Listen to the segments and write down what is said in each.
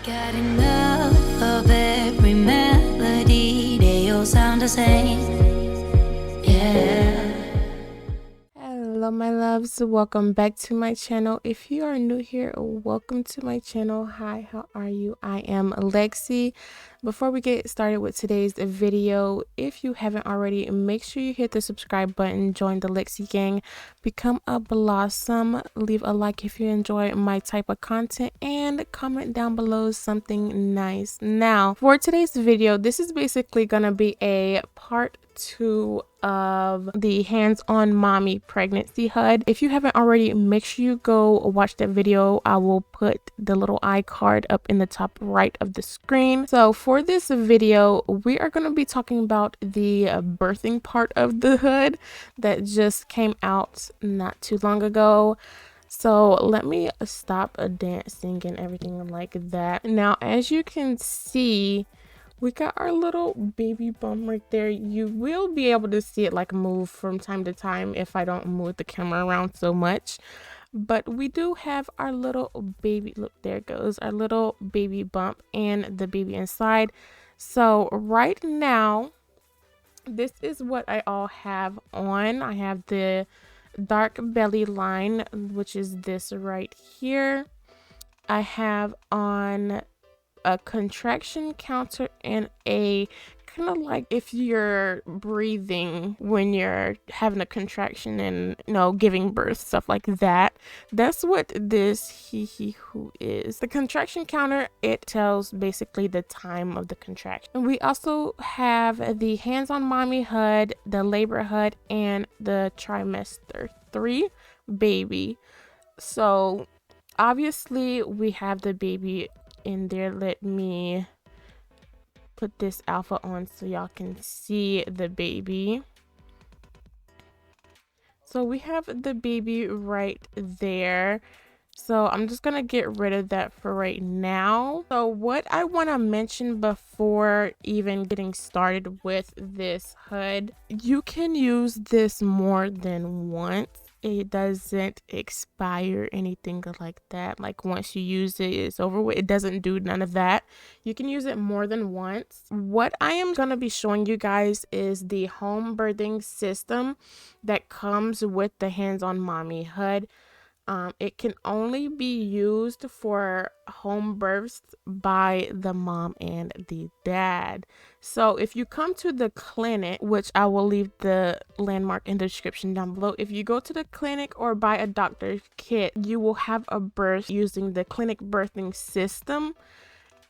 Got enough of every melody, they all sound the same. Yeah. Hello my loves, welcome back to my channel. If you are new here, welcome to my channel. Hi, how are you? I am Lexi. Before we get started with today's video, if you haven't already, make sure you hit the subscribe button, join the Lexi gang, become a blossom, leave a like if you enjoy my type of content, and comment down below something nice. Now for today's video, this is basically gonna be a part 2 of the hands-on mommy pregnancy HUD. If you haven't already, make sure you go watch that video. I will put the little iCard up in the top right of the screen. So for this video, we are going to be talking about the birthing part of the HUD that just came out not too long ago. So let me stop dancing and everything like that. Now, as you can see, we got our little baby bump right there. You will be able to see it like move from time to time if I don't move the camera around so much. But we do have our little baby, look, there it goes, our little baby bump and the baby inside. So right now, this is what I all have on. I have the dark belly line, which is this right here. I have on a contraction counter and a kind of like if you're breathing when you're having a contraction and giving birth, stuff like that. That's what this hoo is. The contraction counter, it tells basically the time of the contraction. And we also have the hands-on mommy HUD, the labor HUD, and the trimester 3 baby. So obviously we have the baby in there. Let me put this alpha on so y'all can see the baby. So we have the baby right there. So I'm just gonna get rid of that for right now. So what I want to mention before even getting started with this HUD, you can use this more than once. It doesn't expire, anything like that. Like once you use it, it's over with. It doesn't do none of that. You can use it more than once. What I am going to be showing you guys is the home birthing system that comes with the hands-on mommy HUD. It can only be used for home births by the mom and the dad. So if you come to the clinic, which I will leave the landmark in the description down below, if you go to the clinic or buy a doctor's kit, you will have a birth using the clinic birthing system,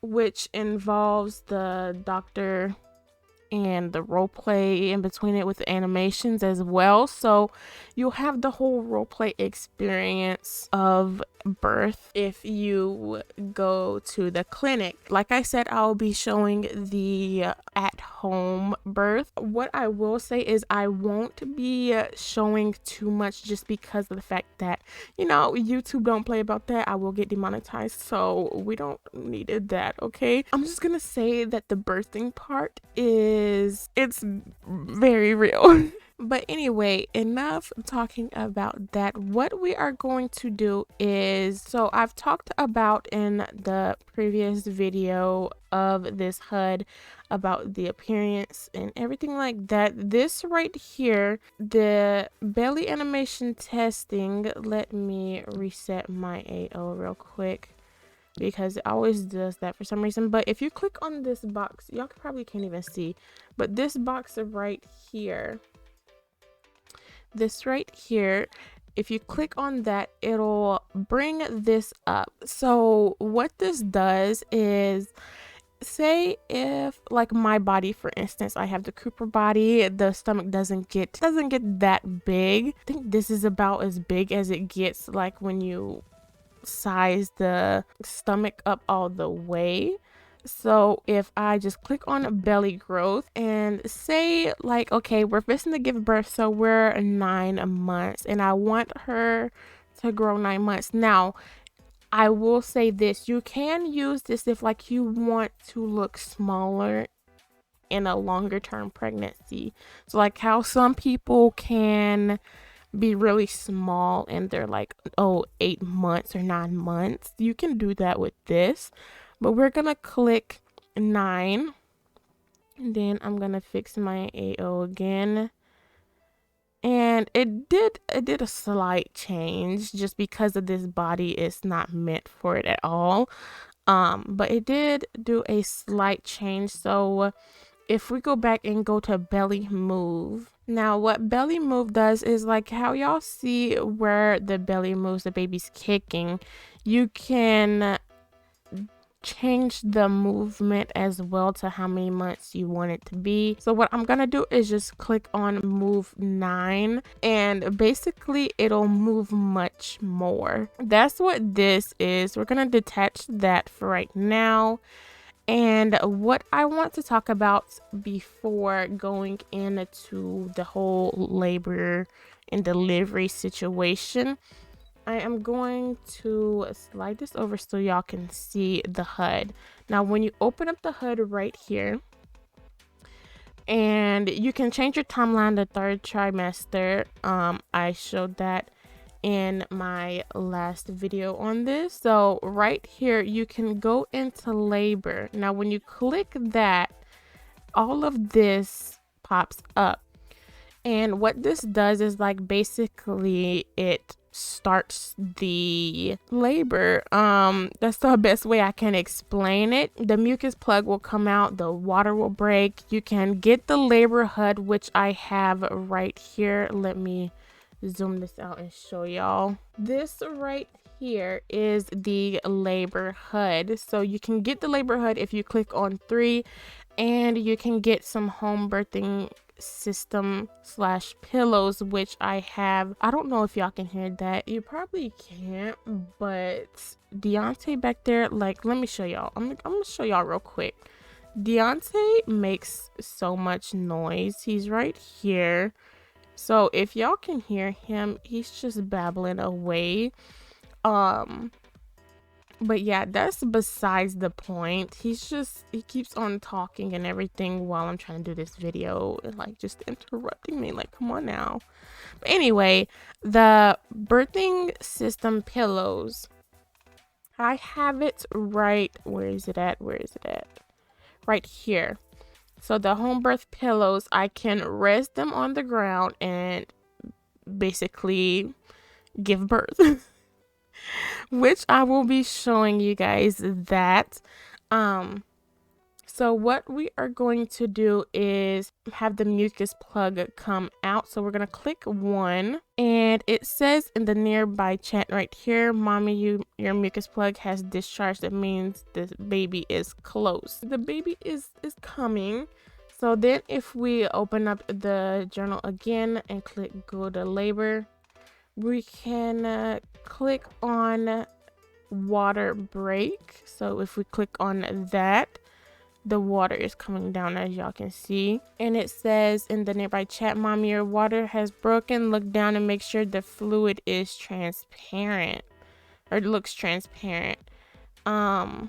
which involves the doctor and the role play in between it with the animations as well. So you'll have the whole role play experience of birth if you go to the clinic. Like I said, I'll be showing the at-home birth. What I will say is I won't be showing too much just because of the fact that YouTube don't play about that. I will get demonetized, so we don't need that. Okay, I'm just gonna say that the birthing part it's very real. But anyway, enough talking about that. What we are going to do is, so I've talked about in the previous video of this HUD about the appearance and everything like that. This right here, the belly animation testing, let me reset my AO real quick because it always does that for some reason. But if you click on this box, y'all probably can't even see, but this box right here, if you click on that, it'll bring this up. So what this does is, say if like my body, for instance, I have the Cooper body, the stomach doesn't get that big. I think this is about as big as it gets like when you size the stomach up all the way. So if I just click on belly growth and say like, okay, we're fixing to give birth, so we're 9 months and I want her to grow 9 months. Now I will say this, you can use this if like you want to look smaller in a longer term pregnancy. So like how some people can be really small and they're like, oh, 8 months or 9 months, you can do that with this. but we're gonna click 9, and then I'm gonna fix my AO again. And it did a slight change just because of this body is not meant for it at all. But it did do a slight change. So if we go back and go to belly move, now what belly move does is like how y'all see where the belly moves, the baby's kicking, you can change the movement as well to how many months you want it to be. So what I'm gonna do is just click on move 9, and basically it'll move much more. That's what this is. We're gonna detach that for right now. And what I want to talk about before going into the whole labor and delivery situation, I am going to slide this over so y'all can see the HUD. Now, when you open up the HUD right here, and you can change your timeline to 3rd trimester. I showed that in my last video on this. So right here, you can go into labor. Now, when you click that, all of this pops up. And what this does is like basically it starts the labor. That's the best way I can explain it. The mucus plug will come out, the water will break. You can get the labor HUD, which I have right here. Let me zoom this out and show y'all. This right here is the labor HUD. So you can get the labor HUD if you click on 3, and you can get some home birthing system / pillows, which I have. I don't know if y'all can hear that. You probably can't, but Deontay back there, like, let me show y'all. I'm gonna show y'all real quick. Deontay makes so much noise. He's right here. So if y'all can hear him, he's just babbling away. But yeah, that's besides the point. He keeps on talking and everything while I'm trying to do this video, and like just interrupting me. Like, come on now. But anyway, the birthing system pillows, I have it right. Where is it at? Right here. So the home birth pillows, I can rest them on the ground and basically give birth. Which I will be showing you guys that. So what we are going to do is have the mucus plug come out. So we're going to click 1, and it says in the nearby chat right here, mommy, your mucus plug has discharged. That means the baby is close. The baby is coming. So then if we open up the journal again and click go to labor, we can click on water break. So if we click on that, the water is coming down, as y'all can see, and it says in the nearby chat, mommy, your water has broken. Look down and make sure the fluid is transparent, or looks transparent. I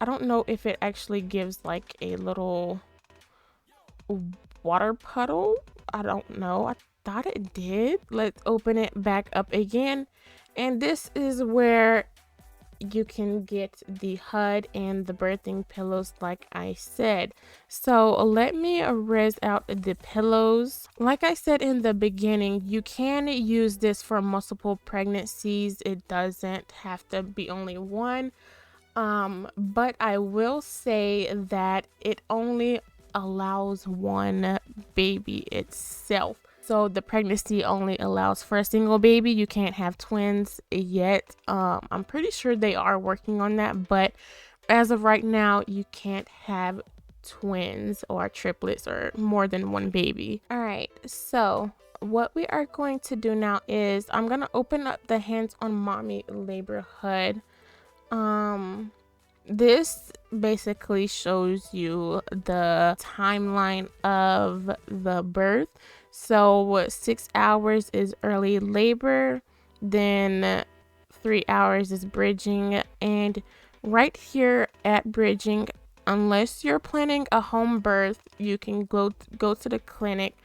don't know if it actually gives like a little water puddle. I don't know. I thought it did. Let's open it back up again, and this is where you can get the HUD and the birthing pillows, like I said. So let me erase out the pillows. Like I said in the beginning, you can use this for multiple pregnancies. It doesn't have to be only one. But I will say that it only allows one baby itself. So the pregnancy only allows for a single baby. You can't have twins yet. I'm pretty sure they are working on that, but as of right now, you can't have twins or triplets or more than one baby. All right, so what we are going to do now is I'm gonna open up the Hands on Mommy labor HUD. This basically shows you the timeline of the birth. So 6 hours is early labor, then 3 hours is bridging, and right here at bridging, unless you're planning a home birth, you can go to the clinic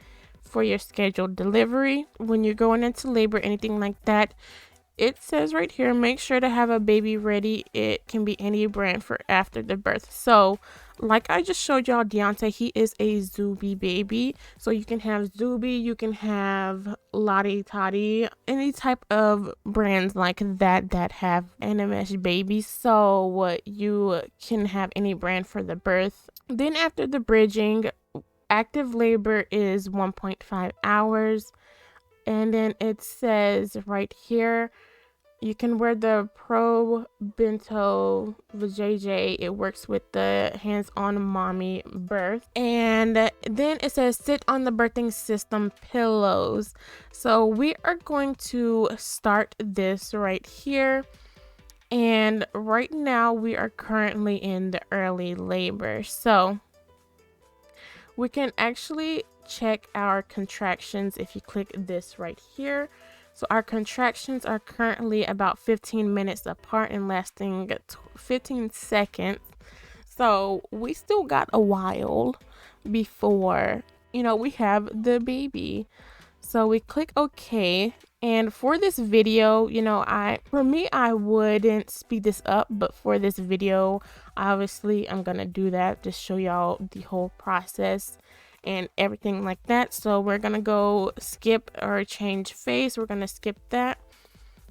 for your scheduled delivery. When you're going into labor, anything like that, it says right here, make sure to have a baby ready. It can be any brand for after the birth. So like I just showed y'all, Deontay, he is a Zuby baby. So you can have Zuby, you can have Lottie Toddy, any type of brands like that that have NMS babies. So you can have any brand for the birth. Then after the bridging, active labor is 1.5 hours. And then it says right here, you can wear the Pro Bento Vajayjay. It works with the hands-on mommy birth. And then it says sit on the birthing system pillows. So we are going to start this right here. And right now we are currently in the early labor. So we can actually check our contractions if you click this right here. So our contractions are currently about 15 minutes apart and lasting 15 seconds. So we still got a while before, we have the baby. So we click OK. And for this video, I wouldn't speed this up, but for this video, obviously I'm gonna do that, just show y'all the whole process and everything like that. So we're gonna go skip or change phase. We're gonna skip that.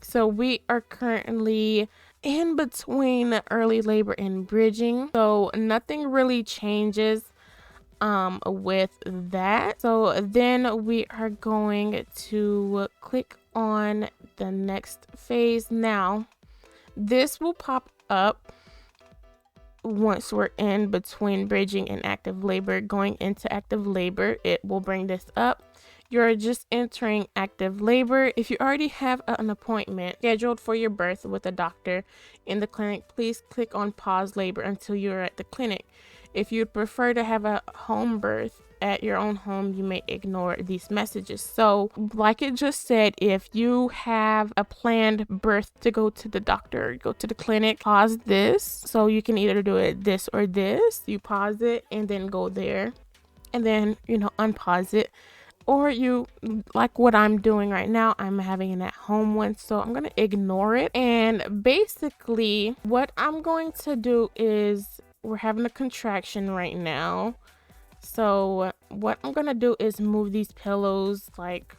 So we are currently in between early labor and bridging, so nothing really changes with that. So then we are going to click on the next phase. Now this will pop up once we're in between bridging and active labor. Going into active labor, it will bring this up. You're just entering active labor. If you already have an appointment scheduled for your birth with a doctor in the clinic, please click on pause labor until you're at the clinic. If you'd prefer to have a home birth at your own home, you may ignore these messages. So like it just said, if you have a planned birth to go to the doctor, go to the clinic, pause this. So you can either do it this or this. You pause it and then go there and then, unpause it. Or you, like what I'm doing right now, I'm having an at-home one, so I'm gonna ignore it. And basically what I'm going to do is, we're having a contraction right now, so what I'm gonna do is move these pillows like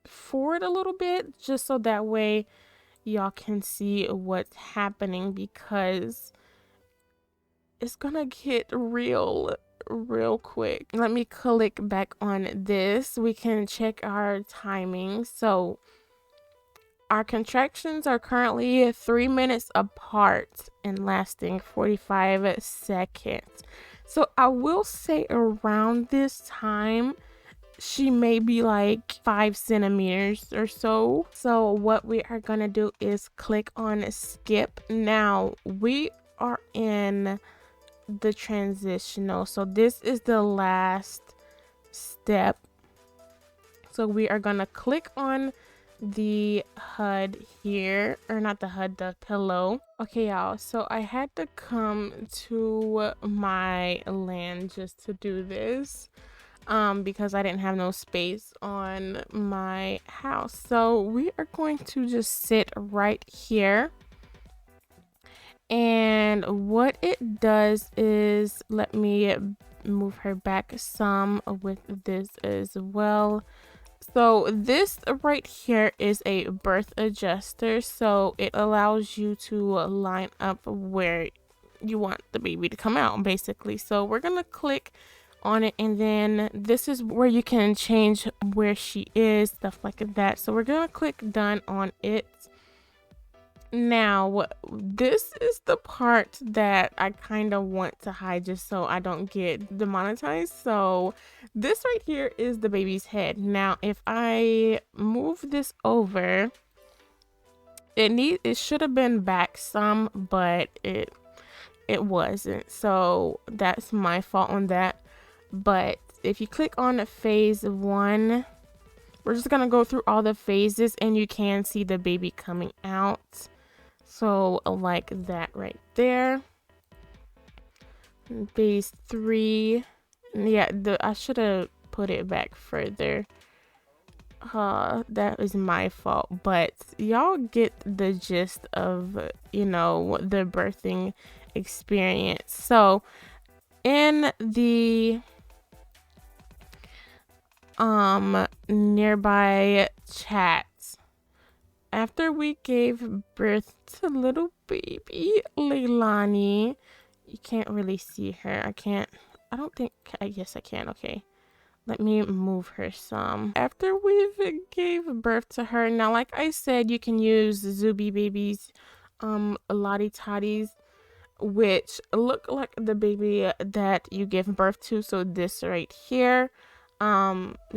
forward a little bit, just so that way y'all can see what's happening, because it's gonna get real quick. Let me click back on this. We can check our timing. So our contractions are currently 3 minutes apart and lasting 45 seconds. So I will say around this time, she may be like 5 centimeters or so. So what we are gonna do is click on skip. Now we are in the transitional, so this is the last step. So we are gonna click on the HUD here, or not the HUD, the pillow. Okay y'all, so I had to come to my land just to do this because I didn't have no space on my house. So we are going to just sit right here. And what it does is, let me move her back some with this as well. So this right here is a birth adjuster, so it allows you to line up where you want the baby to come out, basically. So we're gonna click on it, and then this is where you can change where she is, stuff like that. So we're gonna click done on it. Now this is the part that I kind of want to hide, just so I don't get demonetized. So this right here is the baby's head. Now if I move this over, it should have been back some, but it wasn't, so that's my fault on that. But if you click on phase 1, we're just gonna go through all the phases, and you can see the baby coming out. So like that right there. Phase 3, yeah, I should have put it back further. that is my fault, but y'all get the gist of, you know, the birthing experience. So in the nearby chats, after we gave birth to little baby Leilani, you can't really see her. I don't think, yes I can, okay. Let me move her some. After we've gave birth to her, now like I said, you can use Zuby babies, Lottie Toddies, which look like the baby that you give birth to. So this right here,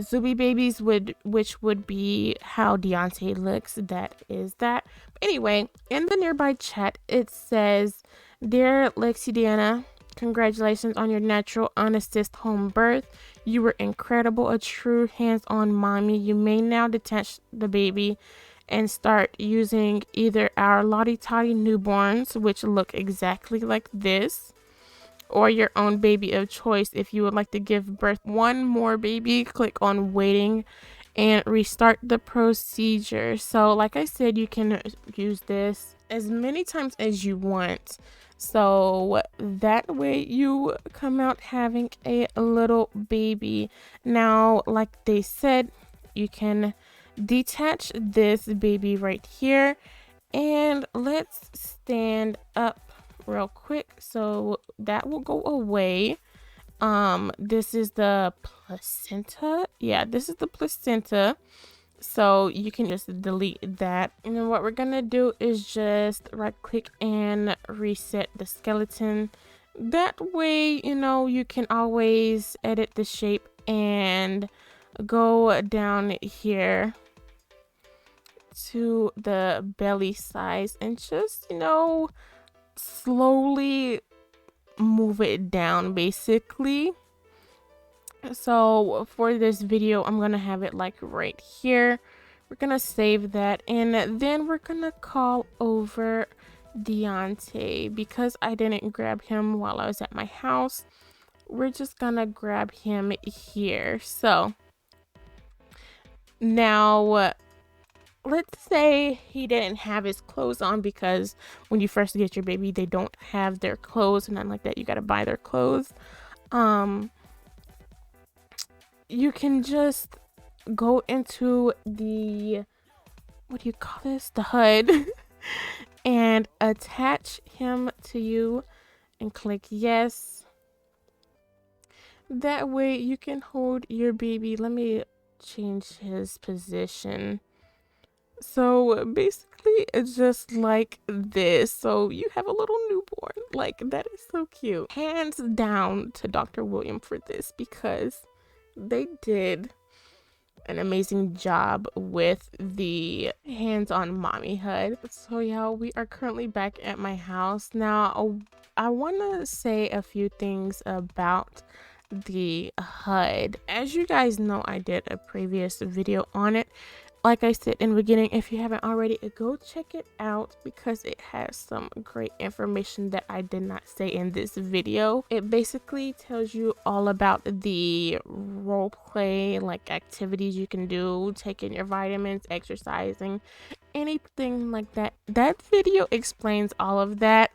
Zuby babies which would be how Deontay looks. That is that. But anyway, in the nearby chat, it says, "Dear LexiDeanna, congratulations on your natural unassisted home birth. You were incredible, a true hands-on mommy. You may now detach the baby and start using either our Lottie Toddy newborns, which look exactly like this, or your own baby of choice. If you would like to give birth one more baby, click on waiting and restart the procedure." So like I said, you can use this as many times as you want, so that way you come out having a little baby. Now like they said, you can detach this baby right here, and let's stand up real quick so that will go away. This is the placenta. Yeah, this is the placenta, so you can just delete that. And then what we're gonna do is just right click and reset the skeleton. That way, you know, you can always edit the shape and go down here to the belly size and just, you know, slowly move it down basically. So for this video, I'm gonna have it like right here. We're gonna save that, and then we're gonna call over Deontay because I didn't grab him while I was at my house. We're just gonna grab him here. So now let's say he didn't have his clothes on, because when you first get your baby, they don't have their clothes and nothing like that. You got to buy their clothes. You can just go into the, what do you call this, the HUD and attach him to you and click yes. That way you can hold your baby. Let me change his position. So basically it's just like this. So you have a little newborn. Like, that is so cute. Hands down to Dr. William for this, because they did an amazing job with the hands-on mommy HUD. So y'all, we are currently back at my house now. I want to say a few things about the HUD. As you guys know, I did a previous video on it. Like I said in the beginning, if you haven't already, go check it out because it has some great information that I did not say in this video. It basically tells you all about the role play, like activities you can do, taking your vitamins, exercising, anything like that. That video explains all of that.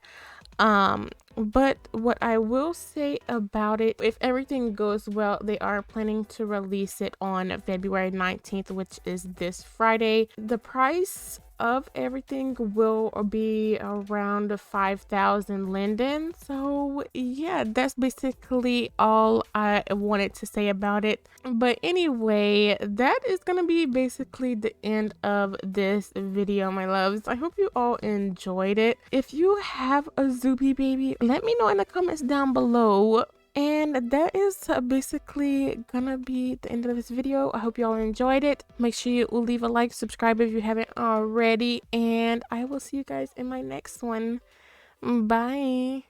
But what I will say about it, if everything goes well, they are planning to release it on February 19th, which is this Friday. The price of everything will be around 5,000 linden. So yeah, that's basically all I wanted to say about it. But anyway, that is gonna be basically the end of this video, my loves. I hope you all enjoyed it. If you have a Zuby baby, let me know in the comments down below. And that is basically gonna be the end of this video. I hope you all enjoyed it. Make sure you leave a like, subscribe if you haven't already, and I will see you guys in my next one. Bye.